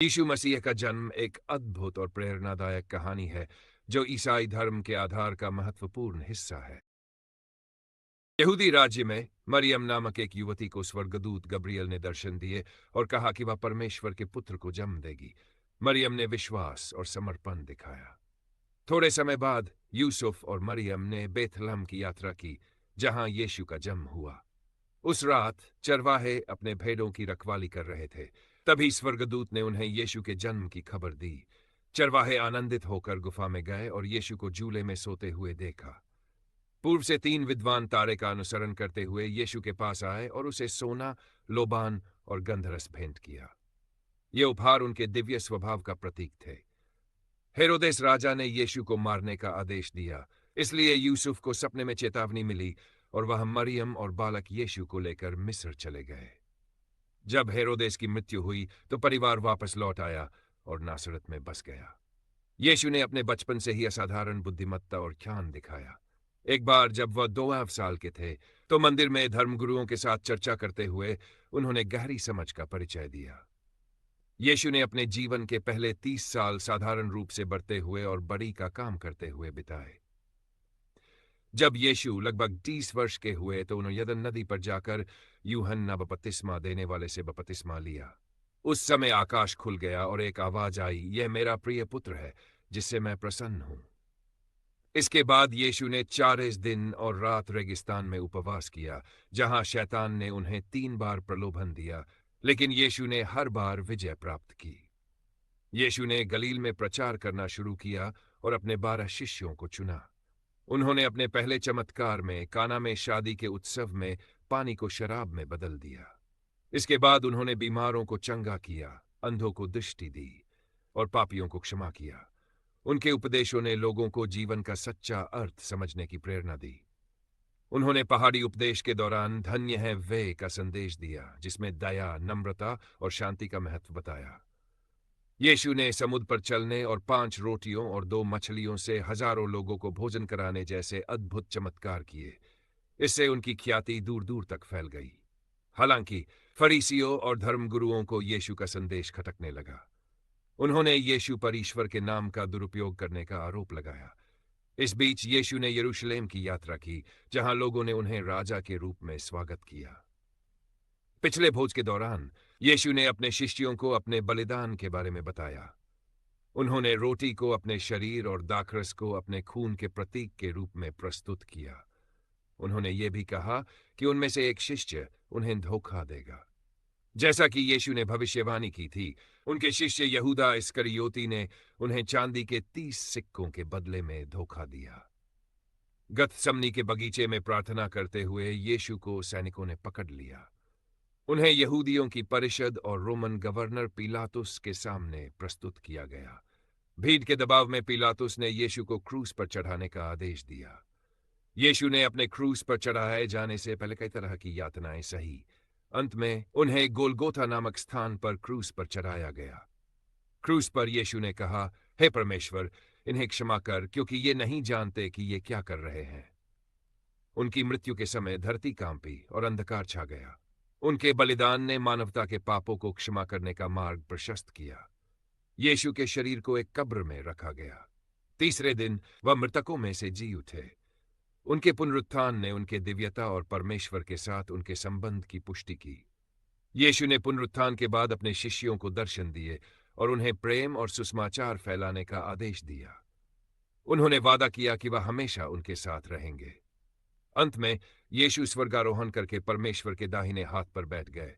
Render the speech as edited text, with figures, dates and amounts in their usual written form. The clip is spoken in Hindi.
यीशु मसीह का जन्म एक अद्भुत और प्रेरणादायक कहानी है जो ईसाई धर्म के आधार का महत्वपूर्ण हिस्सा है। यहूदी राज्य में मरियम नामक एक युवती को स्वर्गदूत गब्रियल ने दर्शन दिए और कहा कि वह परमेश्वर के पुत्र को जन्म देगी। मरियम ने विश्वास और समर्पण दिखाया। थोड़े समय बाद यूसुफ और मरियम ने बेथलहम की यात्रा की, जहां यीशु का जन्म हुआ। उस रात चरवाहे अपने भेड़ों की रखवाली कर रहे थे। तभी स्वर्गदूत ने उन्हें यीशु के जन्म की खबर दी। चरवाहे आनंदित होकर गुफा में गए और यीशु को झूले में सोते हुए देखा। पूर्व से 3 विद्वान तारे का अनुसरण करते हुए यीशु के पास आए और उसे सोना, लोबान और गंधरस भेंट किया। ये उपहार उनके दिव्य स्वभाव का प्रतीक थे। हेरोदेस राजा ने यीशु को मारने का आदेश दिया, इसलिए यूसुफ को सपने में चेतावनी मिली और वह मरियम और बालक यीशु को लेकर मिस्र चले गए। जब हेरोदेस की मृत्यु हुई तो परिवार वापस लौट आया और नासरत में बस गया। यीशु ने अपने बचपन से ही असाधारण बुद्धिमत्ता और ज्ञान दिखाया। एक बार जब वह 2 साल के थे तो मंदिर में धर्मगुरुओं के साथ चर्चा करते हुए उन्होंने गहरी समझ का परिचय दिया। यीशु ने अपने जीवन के पहले 30 साल साधारण रूप से बढ़ते हुए और बड़ी का काम करते हुए बिताए। जब यीशु लगभग 30 वर्ष के हुए तो उन्होंने यरदन नदी पर जाकर यूहन्ना बपतिस्मा देने वाले से बपतिस्मा लिया। उस समय आकाश खुल गया और एक आवाज आई, यह मेरा प्रिय पुत्र है जिससे मैं प्रसन्न हूं। इसके बाद यीशु ने 40 दिन और रात रेगिस्तान में उपवास किया, जहां शैतान ने उन्हें 3 बार प्रलोभन दिया, लेकिन यीशु ने हर बार विजय प्राप्त की। यीशु ने गलील में प्रचार करना शुरू किया और अपने 12 शिष्यों को चुना। उन्होंने अपने पहले चमत्कार में काना में शादी के उत्सव में पानी को शराब में बदल दिया। इसके बाद उन्होंने बीमारों को चंगा किया, अंधों को दृष्टि दी और पापियों को क्षमा किया। उनके उपदेशों ने लोगों को जीवन का सच्चा अर्थ समझने की प्रेरणा दी। उन्होंने पहाड़ी उपदेश के दौरान धन्य है वे का संदेश दिया, जिसमें दया, नम्रता और शांति का महत्व बताया। यीशु ने समुद्र पर चलने और 5 रोटियों और 2 मछलियों से हजारों लोगों को भोजन कराने जैसे अद्भुत चमत्कार किए। इससे उनकी ख्याति दूर दूर तक फैल गई। हालांकि फरीसियों और धर्मगुरुओं को यीशु का संदेश खटकने लगा। उन्होंने यीशु पर ईश्वर के नाम का दुरुपयोग करने का आरोप लगाया। इस बीच यीशु ने यरूशलेम की यात्रा की, जहां लोगों ने उन्हें राजा के रूप में स्वागत किया। पिछले भोज के दौरान यीशु ने अपने शिष्यों को अपने बलिदान के बारे में बताया। उन्होंने रोटी को अपने शरीर और दाखरस को अपने खून के प्रतीक के रूप में प्रस्तुत किया। उन्होंने ये भी कहा कि उनमें से एक शिष्य उन्हें धोखा देगा। जैसा कि यीशु ने भविष्यवाणी की थी, उनके शिष्य यहूदा इस्करियोती ने उन्हें चांदी के 30 सिक्कों के बदले में धोखा दिया। गतसमनी के बगीचे में प्रार्थना करते हुए यीशु को सैनिकों ने पकड़ लिया। उन्हें यहूदियों की परिषद और रोमन गवर्नर पिलातुस के सामने प्रस्तुत किया गया। भीड़ के दबाव में पिलातुस ने यीशु को क्रूस पर चढ़ाने का आदेश दिया। यीशु ने अपने क्रूस पर चढ़ाए जाने से पहले कई तरह की यातनाएं सही। अंत में उन्हें गोलगोथा नामक स्थान पर क्रूस पर चढ़ाया गया। क्रूस पर यीशु ने कहा, हे परमेश्वर, इन्हें क्षमा कर, क्योंकि ये नहीं जानते कि ये क्या कर रहे हैं। उनकी मृत्यु के समय धरती कांपी और अंधकार छा गया। उनके बलिदान ने मानवता के पापों को क्षमा करने का मार्ग प्रशस्त किया। यीशु के शरीर को एक कब्र में रखा गया। तीसरे दिन वह मृतकों में से जी उठे। उनके पुनरुत्थान ने उनके दिव्यता और परमेश्वर के साथ उनके संबंध की पुष्टि की। यीशु ने पुनरुत्थान के बाद अपने शिष्यों को दर्शन दिए और उन्हें प्रेम और सुसमाचार फैलाने का आदेश दिया। उन्होंने वादा किया कि वह हमेशा उनके साथ रहेंगे। अंत में यीशु स्वर्गारोहण करके परमेश्वर के दाहिने हाथ पर बैठ गए